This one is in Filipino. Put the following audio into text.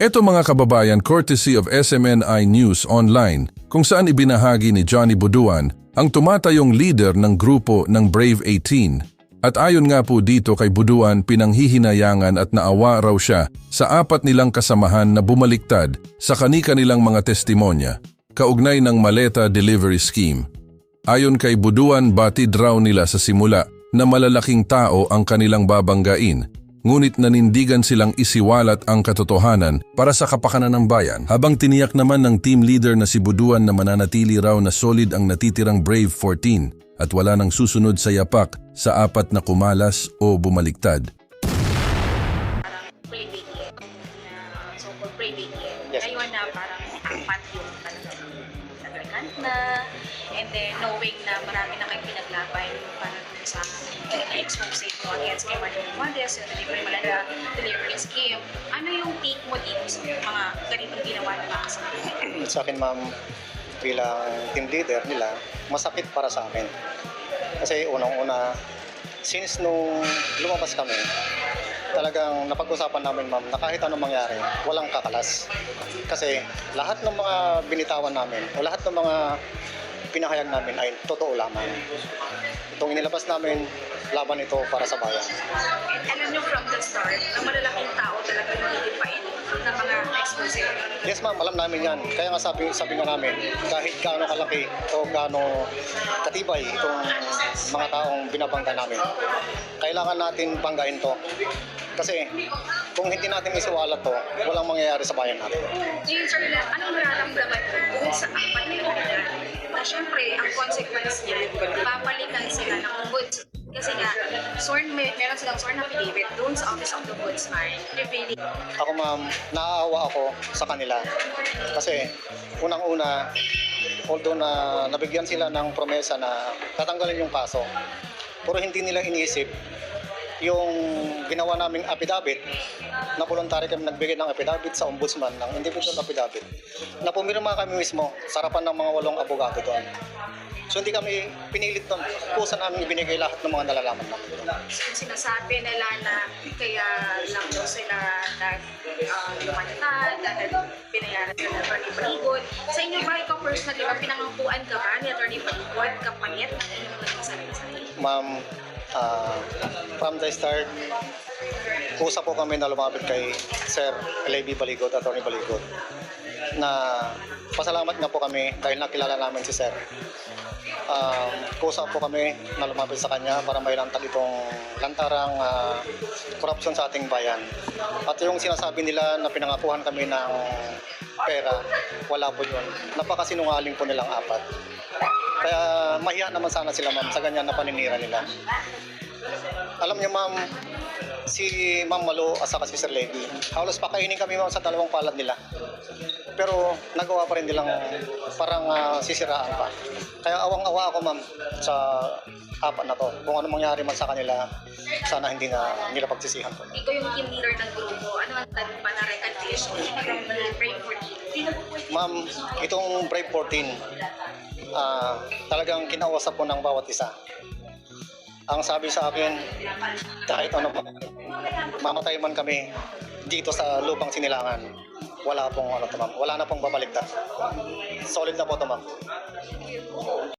Eto mga kababayan, courtesy of SMNI News Online, kung saan ibinahagi ni Johnny Buduan ang tumatayong leader ng grupo ng Brave 18. At ayon nga po dito kay Buduan, pinanghihinayangan at naawa raw siya sa apat nilang kasamahan na bumaliktad sa kani-kanilang mga testimonya, kaugnay ng maleta delivery scheme. Ayon kay Buduan, batid raw nila sa simula na malalaking tao ang kanilang babanggain, ngunit nanindigan silang isiwalat ang katotohanan para sa kapakanan ng bayan. Habang tiniyak naman ng team leader na si Buduan na mananatili raw na solid ang natitirang Brave 14 at wala nang susunod sa yapak sa apat na kumalas o bumaliktad. So-called Brave 18. Yes. Ngayon na parang apat yung talagang nagrekant na, and then knowing na marami na kayong pinaglaban para sa expose mo against kay Martin Romualdez, yung delivery scheme. Ano yung take mo dito sa mga ganitong ginawa ng mga kasama? Sa akin, ma'am, bilang team leader nila, masakit para sa akin. Kasi unang-una, since nung lumabas kami, talagang napag-usapan namin, ma'am, na kahit anong mangyari, walang kakalas. Kasi lahat ng mga binitawan namin o lahat ng mga pinahayag namin ay totoo lamang. Itong inilabas namin, laban ito para sa bayan. And alam nyo from the start, ang malalaking tao talaga yung hihipain ng mga expose. Yes, ma'am, alam namin yan. Kaya nga sabi nga namin, kahit gaano kalaki o gaano katibay itong mga taong binabangga namin, kailangan natin banggain to. Kasi kung hindi natin isiwalat to, walang mangyayari sa bayan natin. Ngayon, sir, anong nararamdaman mo kung sa apat na yun na syempre, ang consequence niya, papalitan sila ng ombudsman. Kasi nga, meron silang sworn affidavit doon sa Office of the Ombudsman. Revealing. Ako, ma'am, naaawa ako sa kanila. Kasi unang-una, although na nabigyan sila ng promesa na tatanggalin yung kaso, pero hindi nila iniisip yung ginawa naming affidavit na voluntary kami nagbigay ng affidavit sa ombudsman ng individual affidavit na pumirma kami mismo sa harapan ng mga 8 abogado doon. So hindi kami pinilit doon. Kusa namin ibinigay lahat ng mga nalalaman namin doon. Sinasabi nila na kaya lang daw sila lumantad, dahil pinayaran sila ng Atty. Baligot. Sa inyo ba, ikaw personally, ba pinangampuan ka ba ni Atty. Baligot kapalit ng inyong naging sarili? Ma'am, from the start, kusa po kami na lumapit kay Sir L.A.B. Baligot, Atty. Baligot, na pasalamat nga po kami dahil nakilala namin si Sir. Kusa po kami na lumapit sa kanya para may lantag itong lantarang korupsyon sa ating bayan. At yung sinasabi nila na pinangakuhan kami ng pera, wala po yun. Napakasinungaling po nilang apat. Kaya mahiya naman sana sila, ma'am, sa ganyan na paninira nila. Alam niyo, ma'am, si Ma'am Malo at saka si Sir Levy, halos pakainin kami, ma'am, sa dalawang palad nila. Pero nagawa pa rin nilang parang sisiraan pa. Kaya awang-awa ako, ma'am, sa apat na to. Kung ano mangyari man sa kanila, sana hindi na nila pagsisihan po. Ikaw yung team leader ng grupo. Ano ang tanong pa na recantation? Brave 14. Ma'am, itong Brave 14, talagang kinausap po ng bawat isa. Ang sabi sa akin, kahit ano pa, mamatay man kami dito sa lupang Sinilangan, wala pong ano to, ma'am. Wala na pong babaliktad. Solid na po to, ma'am.